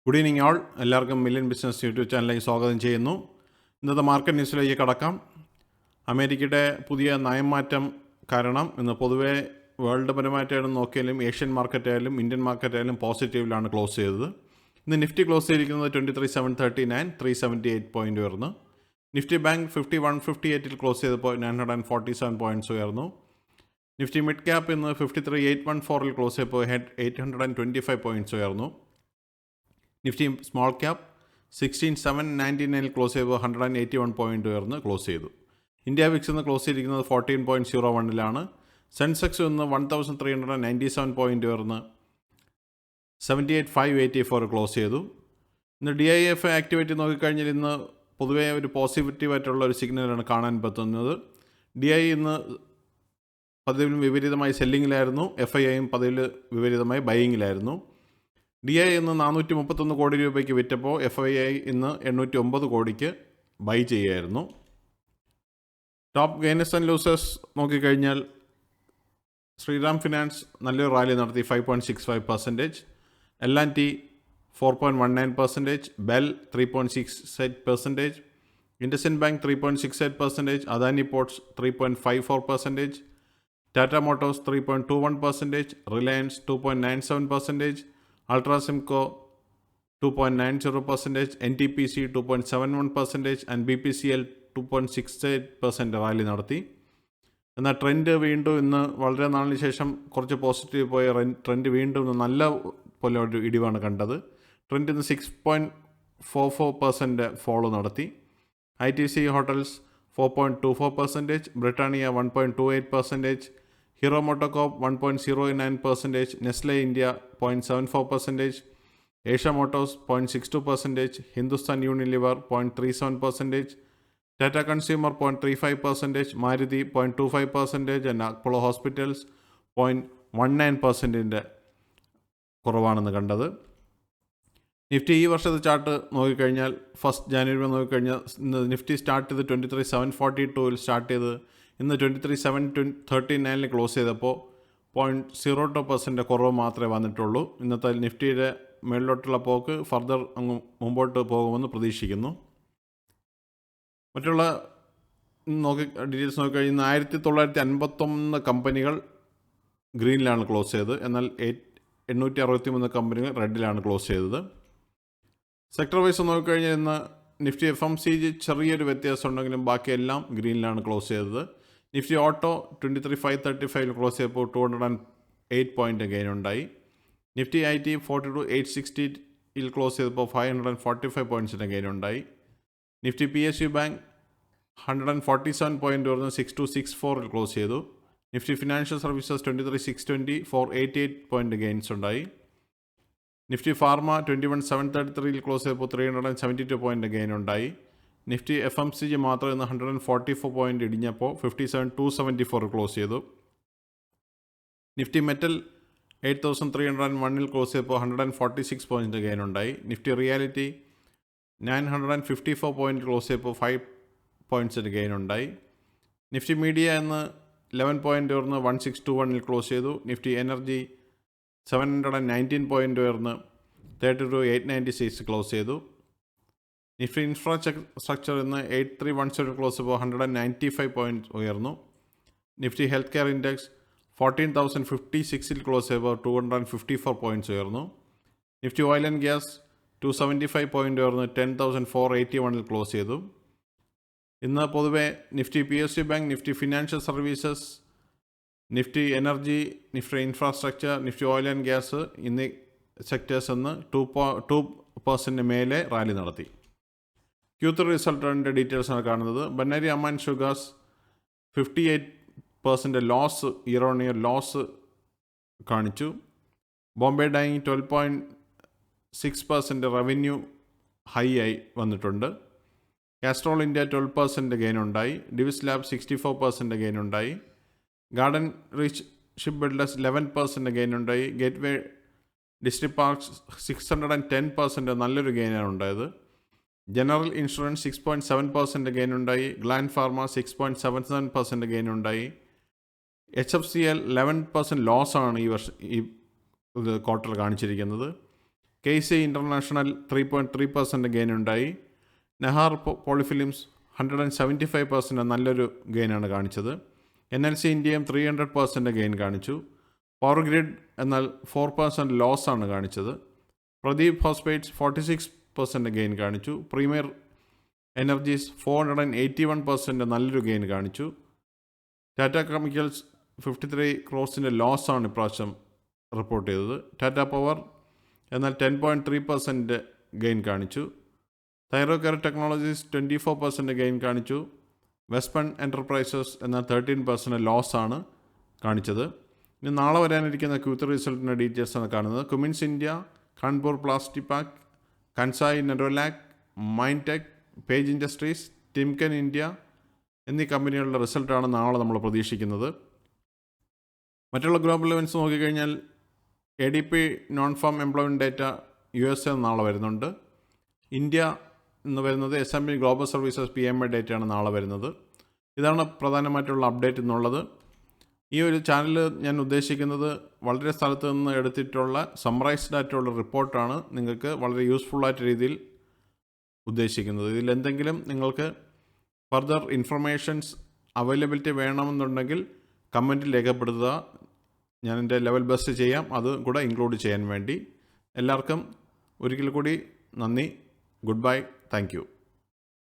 Good evening ആൾ. എല്ലാവർക്കും million business YouTube ചാനലിലേക്ക് സ്വാഗതം ചെയ്യുന്നു. ഇന്നത്തെ മാർക്കറ്റ് ന്യൂസിലേക്ക് കടക്കാം. അമേരിക്കയുടെ പുതിയ നയംമാറ്റം കാരണം ഇന്ന് പൊതുവെ വേൾഡ് പരമായിട്ടായാലും നോക്കിയാലും ഏഷ്യൻ മാർക്കറ്റായാലും ഇന്ത്യൻ മാർക്കറ്റായാലും പോസിറ്റീവിലാണ് ക്ലോസ് ചെയ്തത്. ഇന്ന് നിഫ്റ്റി ക്ലോസ് ചെയ്തിരിക്കുന്നത് 23,739, 378 പോയിൻ്റ് ഉയർന്നു. നിഫ്റ്റി ബാങ്ക് 5158 ക്ലോസ് ചെയ്തപ്പോൾ 947 പോയിൻറ്റ്സ് ഉയർന്നു. നിഫ്റ്റി മിഡ് ക്യാപ്പ് ഇന്ന് 53,814 ക്ലോസ് ചെയ്തപ്പോൾ 825 പോയിൻറ്റ്സ് ഉയർന്നു. നിഫ്റ്റി സ്മോൾ ക്യാപ്പ് 16,799 ക്ലോസ് ചെയ്തപ്പോൾ 181 പോയിൻ്റ് ഉയർന്ന് ക്ലോസ് ചെയ്തു. ഇന്ത്യ വിക്സ് ഇന്ന് ക്ലോസ് ചെയ്തിരിക്കുന്നത് 14.01 സെൻസെക്സ് ഇന്ന് 1,397 പോയിൻ്റ് ഉയർന്ന് 78,584 ക്ലോസ് ചെയ്തു. ഇന്ന് DIF ആക്ടിവിറ്റി നോക്കിക്കഴിഞ്ഞാൽ ഇന്ന് പൊതുവേ ഒരു പോസിറ്റീവായിട്ടുള്ള ഒരു സിഗ്നലാണ് കാണാൻ പറ്റുന്നത്. DI ഇന്ന് പതിവിലും വിപരീതമായി സെല്ലിങ്ങിലായിരുന്നു. FIIയും പതിവിൽ വിപരീതമായി ബൈയിങ്ങിലായിരുന്നു. DI ഇന്ന് 431 കോടി രൂപയ്ക്ക് വിറ്റപ്പോൾ FII ഇന്ന് 809 കോടിക്ക് ബൈ ചെയ്യായിരുന്നു. ടോപ്പ് ഗെയിനേഴ്സ് ആൻഡ് ലൂസേഴ്സ് നോക്കിക്കഴിഞ്ഞാൽ ശ്രീറാം ഫിനാൻസ് നല്ലൊരു റാലി നടത്തി 5.65%, L&T 4.19%, bell 3.68%, IndusInd bank 3.68%, Adani ports 3.54%, Tata Motors 3.21%, Reliance 2.97%, അൾട്രാസിംകോ 2.90%, NTPC 2.71% and BPCL 2.68% rally നടത്തി. എന്നാൽ ട്രെൻഡ് വീണ്ടും ഇന്ന് വളരെ നാളിന് ശേഷം കുറച്ച് പോസിറ്റീവ് പോയ ട്രെൻഡ് വീണ്ടും നല്ല പോലെ ഒരു ഇടിവാണ് കണ്ടത്. ട്രെൻഡ് ഇന്ന് 6.44% ഫോളോ നടത്തി. ITC hotels 4.24%, Britannia 1.28%, hero MotoCorp 1.09%, Nestle India 0.74%, Asia Motors 0.62%, Hindustan Unilever 0.37%, Tata consumer 0.35%, Maruti 0.25% and Apollo hospitals 0.19% കുറവാണെന്ന് കണ്ടത്. നിഫ്റ്റി ഈ വർഷത്തെ ചാർട്ട് നോക്കിക്കഴിഞ്ഞാൽ 1 ജാനുവരി നോക്കിക്കഴിഞ്ഞാൽ ഇന്ന് നിഫ്റ്റി സ്റ്റാർട്ട് ചെയ്ത് 23,742 സ്റ്റാർട്ട് ചെയ്ത് ഇന്ന് 23,739 ക്ലോസ് ചെയ്തപ്പോൾ 0.02% കുറവ് മാത്രമേ വന്നിട്ടുള്ളൂ. ഇന്നത്തെ നിഫ്റ്റിയുടെ മേളിലോട്ടുള്ള പോക്ക് ഫർദർ അങ്ങ് മുമ്പോട്ട് പോകുമെന്ന് പ്രതീക്ഷിക്കുന്നു. മറ്റുള്ള ഡീറ്റെയിൽസ് നോക്കിക്കഴിഞ്ഞാൽ 1951 കമ്പനികൾ ഗ്രീനിലാണ് ക്ലോസ് ചെയ്തത്. എന്നാൽ 863 കമ്പനികൾ റെഡിലാണ് ക്ലോസ് ചെയ്തത്. സെക്ടർ വൈസ് നോക്കിക്കഴിഞ്ഞാൽ ഇന്ന് നിഫ്റ്റി FMCG ചെറിയൊരു വ്യത്യാസം ഉണ്ടെങ്കിലും ബാക്കിയെല്ലാം ഗ്രീനിലാണ് ക്ലോസ് ചെയ്തത്. നിഫ്റ്റി ഓട്ടോ 23,535 ക്ലോസ് ചെയ്തപ്പോൾ 208 പോയിൻ്റ് ഗെയിൻ ഉണ്ടായി. നിഫ്റ്റി IT 42,860 ക്ലോസ് ചെയ്തപ്പോൾ 545 പോയിൻറ്റ്സിൻ്റെ ഗെയിൻ ഉണ്ടായി. നിഫ്റ്റി PSU ബാങ്ക് 147 പോയിൻ്റ് ഉയർന്ന് 6264 ക്ലോസ് ചെയ്തു. Nifty financial services 23,620 488 point gains ഉണ്ടായി. നിഫ്റ്റി ഫാർമ 21,733 ക്ലോസ് ചെയ്തപ്പോൾ 372 പോയിൻ്റ് ഗെയിൻ ഉണ്ടായി. നിഫ്റ്റി FMCG മാത്രം ഇന്ന് 144 പോയിൻ്റ് ഇടിഞ്ഞപ്പോൾ 57,274 ക്ലോസ് ചെയ്തു. നിഫ്റ്റി മെറ്റൽ 8,301 ക്ലോസ് ചെയ്തപ്പോൾ 146 പോയിൻ്റ് ഗെയിൻ ഉണ്ടായി. നിഫ്റ്റി റിയാലിറ്റി 954 പോയിൻ്റ് ക്ലോസ് ചെയ്തപ്പോൾ 5 പോയിൻറ്റ്സിൻ്റെ ഗെയിൻ ഉണ്ടായി. നിഫ്റ്റി മീഡിയ ഇന്ന് 11 പോയിൻ്റ് ഉയർന്ന് 1621 ക്ലോസ് ചെയ്തു. നിഫ്റ്റി എനർജി 719 പോയിൻ്റ് ഉയർന്ന് 32,896 ക്ലോസ് ചെയ്തു. നിഫ്റ്റി ഇൻഫ്രാസ്ട്രക്ചർ ഇന്ന് 8317 ക്ലോസ് ചെയ്തപ്പോൾ 195 പോയിൻറ്റ് ഉയർന്നു. Nifty health care index 14,056 close ചെയ്തപ്പോൾ 254 പോയിൻറ്റ്സ് ഉയർന്നു. Nifty oil and gas 275 point ഉയർന്ന് 10,481 ക്ലോസ് ചെയ്തു. ഇന്ന് പൊതുവെ Nifty PSU bank, Nifty financial services, Nifty energy, Nifty infrastructure, Nifty oil and gas എന്നീ സെക്ടേഴ്സ് ഇന്ന് 2% മേലെ റാലി നടത്തി. Q3 റിസൾട്ടിൻ്റെ ഡീറ്റെയിൽസാണ് കാണുന്നത്. Bannari Amman sugars 58% loss, year on year loss കാണിച്ചു. ബോംബെ ഡൈയിങ് 12.6% റവന്യൂ ഹൈ ആയി വന്നിട്ടുണ്ട്. കാസ്ട്രോൾ ഇന്ത്യ 12% ഗെയിൻ ഉണ്ടായി. ഡിവിസ് ലാബ് 64% ഗെയിൻ ഉണ്ടായി. Garden reach ship builders 11% gain ഉണ്ടായി. ഗേറ്റ്വേ ഡിസ്ട്രിക്ട് പാർക്സ് 610% നല്ലൊരു ഗെയിനാണ് ഉണ്ടായത്. ജനറൽ ഇൻഷുറൻസ് 6.7% ഗെയിൻ ഉണ്ടായി. ഗ്ലാൻഡ് ഫാർമ 6.77% ഗെയിൻ ഉണ്ടായി. HFCL 11% ലോസാണ് ഈ ക്വാർട്ടർ കാണിച്ചിരിക്കുന്നത്. KC International 3.3% ഗെയിൻ ഉണ്ടായി. നെഹാർ പോളിഫിലിംസ് 175% നല്ലൊരു ഗെയിനാണ് കാണിച്ചത്. NLC ഇന്ത്യയും 300% ഗെയിൻ കാണിച്ചു. പവർ ഗ്രിഡ് എന്നാൽ 4% ലോസാണ് കാണിച്ചത്. പ്രദീപ് ഹോസ്പേറ്റ്സ് 46% ഗെയിൻ കാണിച്ചു. പ്രീമിയർ എനർജീസ് 481% നല്ലൊരു ഗെയിൻ കാണിച്ചു. ടാറ്റ കെമിക്കൽസ് 53 crores ലോസാണ് ഇപ്രാവശ്യം റിപ്പോർട്ട് ചെയ്തത്. ടാറ്റ പവർ എന്നാൽ 10.3% ഗെയിൻ കാണിച്ചു. തൈറോകെയർ ടെക്നോളജീസ് 24% ഗെയിൻ കാണിച്ചു. വെസ്പൺ എൻ്റർപ്രൈസസ് എന്നാൽ 13% ലോസാണ് കാണിച്ചത്. ഇനി നാളെ വരാനിരിക്കുന്ന Q3 റിസൾട്ടിൻ്റെ ഡീറ്റെയിൽസ് ആണ് കാണുന്നത്. Cummins India, Kanpur Plastipak, Kansai Nerolac, Maintech, Page Industries, Timken India എന്നീ കമ്പനികളുടെ റിസൾട്ടാണ് നാളെ നമ്മൾ പ്രതീക്ഷിക്കുന്നത്. മറ്റുള്ള ഗ്ലോബൽ ഇവൻറ്റ്സ് നോക്കിക്കഴിഞ്ഞാൽ ADP non farm employment data USA നാളെ വരുന്നുണ്ട്. ഇന്ത്യ എന്ന് വരുന്നത് S&P ഗ്ലോബൽ സർവീസസ് PMI ഡേറ്റയാണ് നാളെ വരുന്നത്. ഇതാണ് പ്രധാനമായിട്ടുള്ള അപ്ഡേറ്റ് എന്നുള്ളത്. ഈ ഒരു ചാനൽ ഞാൻ ഉദ്ദേശിക്കുന്നത് വളരെ സ്ഥലത്ത് നിന്ന് എടുത്തിട്ടുള്ള സമ്മറൈസ്ഡ് ആയിട്ടുള്ള റിപ്പോർട്ടാണ് നിങ്ങൾക്ക് വളരെ യൂസ്ഫുള്ളായിട്ട് രീതിയിൽ ഉദ്ദേശിക്കുന്നത്. ഇതിലെന്തെങ്കിലും നിങ്ങൾക്ക് ഫർദർ ഇൻഫർമേഷൻസ് അവൈലബിലിറ്റി വേണമെന്നുണ്ടെങ്കിൽ കമൻറ്റിൽ രേഖപ്പെടുത്തുക. ഞാൻ എൻ്റെ ലെവൽ ബെസ്റ്റ് ചെയ്യാം, അത് കൂടെ ഇൻക്ലൂഡ് ചെയ്യാൻ വേണ്ടി. എല്ലാവർക്കും ഒരിക്കൽ കൂടി നന്ദി. Good bye. Thank you.